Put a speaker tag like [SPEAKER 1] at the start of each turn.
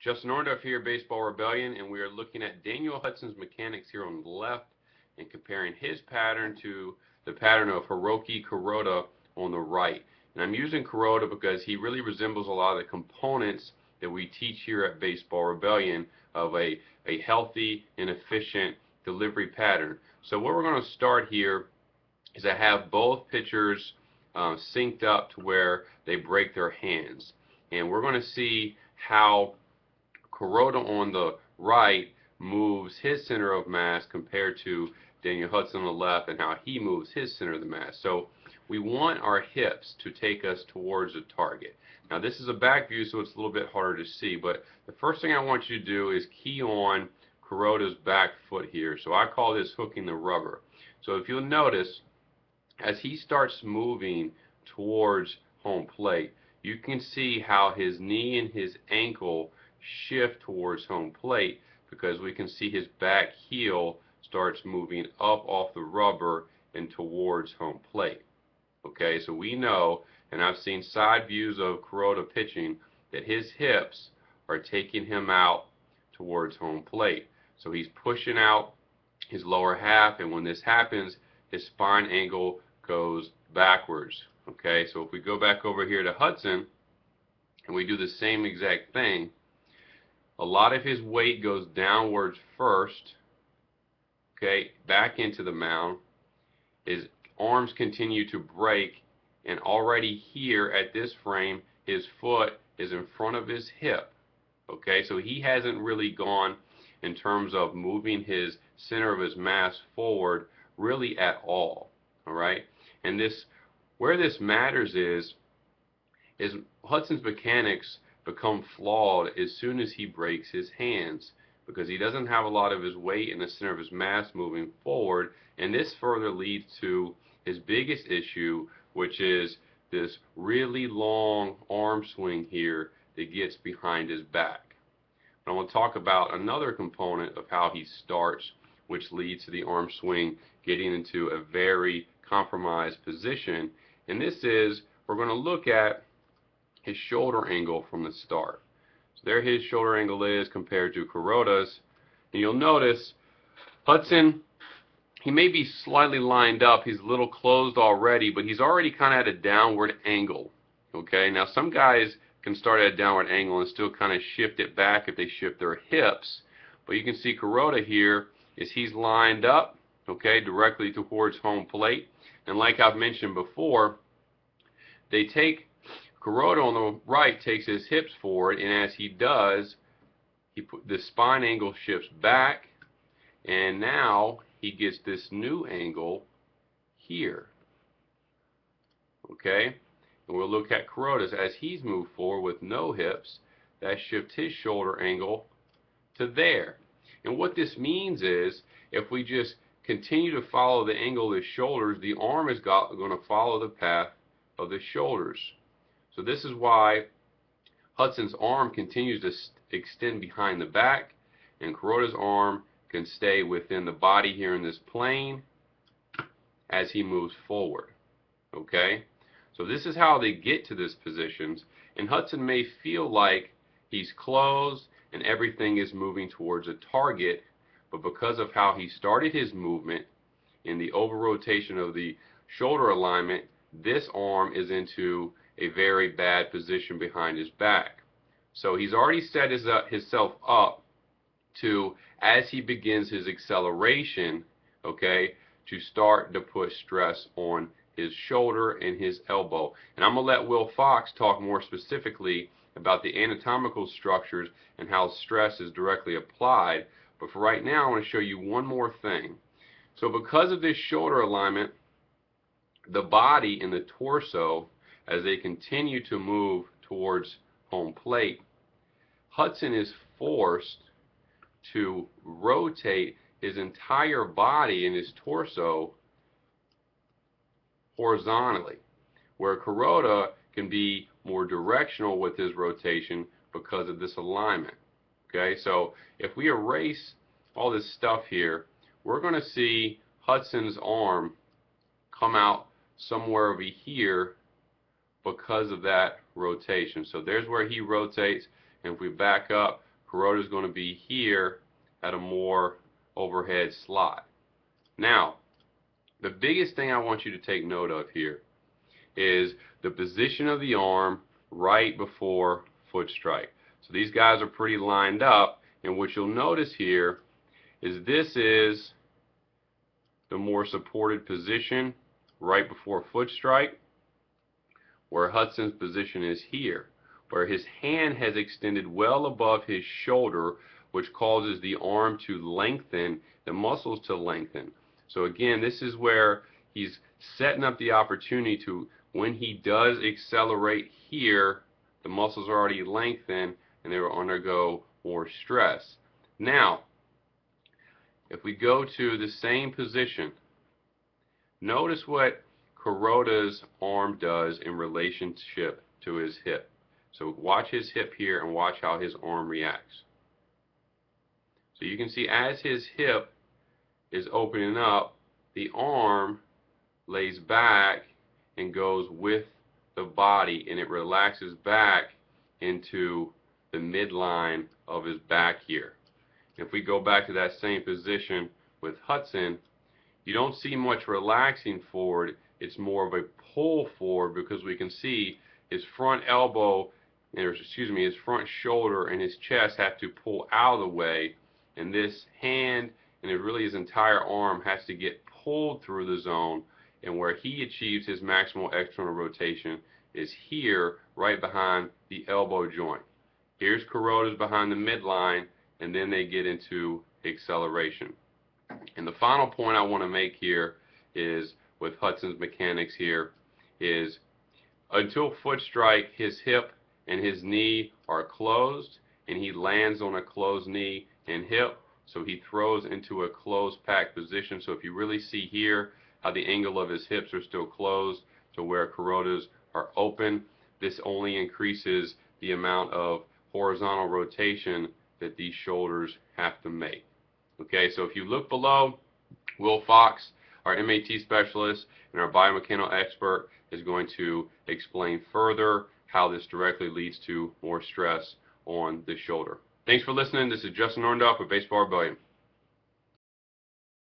[SPEAKER 1] Justin Orenduff here, Baseball Rebellion, and we are looking at Daniel Hudson's mechanics here on the left and comparing his pattern to the pattern of Hiroki Kuroda on the right. And I'm using Kuroda because he really resembles a lot of the components that we teach here at Baseball Rebellion of a healthy and efficient delivery pattern. So what we're going to start here is I have both pitchers synced up to where they break their hands. And we're going to see how Kuroda on the right moves his center of mass compared to Daniel Hudson on the left, and how he moves his center of the mass. So we want our hips to take us towards the target. Now this is a back view, so it's a little bit harder to see, but the first thing I want you to do is key on Kuroda's back foot here. So I call this hooking the rubber. So if you'll notice, as he starts moving towards home plate, you can see how his knee and his ankle shift towards home plate, because we can see his back heel starts moving up off the rubber and towards home plate. Okay, so we know, and I've seen side views of Kuroda pitching, that his hips are taking him out towards home plate. So he's pushing out his lower half, and when this happens, his spine angle goes backwards. Okay, so if we go back over here to Hudson and we do the same exact thing, a lot of his weight goes downwards first, okay, back into the mound. His arms continue to break, and already here at this frame, his foot is in front of his hip. Okay, so he hasn't really gone in terms of moving his center of his mass forward really at all. All right, and where this matters is Hudson's mechanics become flawed as soon as he breaks his hands, because he doesn't have a lot of his weight in the center of his mass moving forward, and this further leads to his biggest issue, which is this really long arm swing here that gets behind his back. But I want to talk about another component of how he starts, which leads to the arm swing getting into a very compromised position, and this is, we're going to look at his shoulder angle from the start. So there his shoulder angle is compared to Kuroda's, and you'll notice Hudson, he may be slightly lined up, he's a little closed already, but he's already kind of at a downward angle. Okay, now some guys can start at a downward angle and still kind of shift it back if they shift their hips, but you can see Kuroda here is he's lined up, okay, directly towards home plate, and like I've mentioned before, Kuroda on the right takes his hips forward, and as he does, the spine angle shifts back, and now he gets this new angle here. Okay, and we'll look at Kuroda's as he's moved forward with no hips. That shifts his shoulder angle to there. And what this means is, if we just continue to follow the angle of the shoulders, the arm is going to follow the path of the shoulders. So this is why Hudson's arm continues to extend behind the back, and Kuroda's arm can stay within the body here in this plane as he moves forward. Okay? So this is how they get to this positions, and Hudson may feel like he's closed and everything is moving towards a target, but because of how he started his movement in the over rotation of the shoulder alignment, this arm is into a very bad position behind his back. So he's already set himself up to, as he begins his acceleration, okay, to start to put stress on his shoulder and his elbow. And I'm going to let Will Fox talk more specifically about the anatomical structures and how stress is directly applied. But for right now, I want to show you one more thing. So because of this shoulder alignment, the body and the torso, as they continue to move towards home plate, Hudson is forced to rotate his entire body and his torso horizontally, where Kuroda can be more directional with his rotation because of this alignment. Okay, so if we erase all this stuff here, we're going to see Hudson's arm come out somewhere over here because of that rotation. So there's where he rotates, and if we back up, Kuroda is going to be here at a more overhead slot. Now, the biggest thing I want you to take note of here is the position of the arm right before foot strike. So these guys are pretty lined up, and what you'll notice here is this is the more supported position right before foot strike, where Hudson's position is here, where his hand has extended well above his shoulder, which causes the arm to lengthen, the muscles to lengthen. So again, this is where he's setting up the opportunity to, when he does accelerate here, the muscles are already lengthened and they will undergo more stress. Now, if we go to the same position, notice what Kuroda's arm does in relationship to his hip. So watch his hip here and watch how his arm reacts. So you can see as his hip is opening up, the arm lays back and goes with the body, and it relaxes back into the midline of his back here. If we go back to that same position with Hudson, you don't see much relaxing forward. It's more of a pull forward, because we can see his front elbow, or excuse me, his front shoulder and his chest have to pull out of the way, and this hand and really his entire arm has to get pulled through the zone, and where he achieves his maximal external rotation is here, right behind the elbow joint. Here's Kuroda's behind the midline, and then they get into acceleration. And the final point I want to make here is, with Hudson's mechanics here, is until foot strike, his hip and his knee are closed, and he lands on a closed knee and hip, so he throws into a closed pack position. So if you really see here how the angle of his hips are still closed to where Kuroda's are open, this only increases the amount of horizontal rotation that these shoulders have to make. Okay, so if you look below, Will Fox, our MAT specialist and our biomechanical expert, is going to explain further how this directly leads to more stress on the shoulder. Thanks for listening. This is Justin Orenduff with Baseball Rebellion.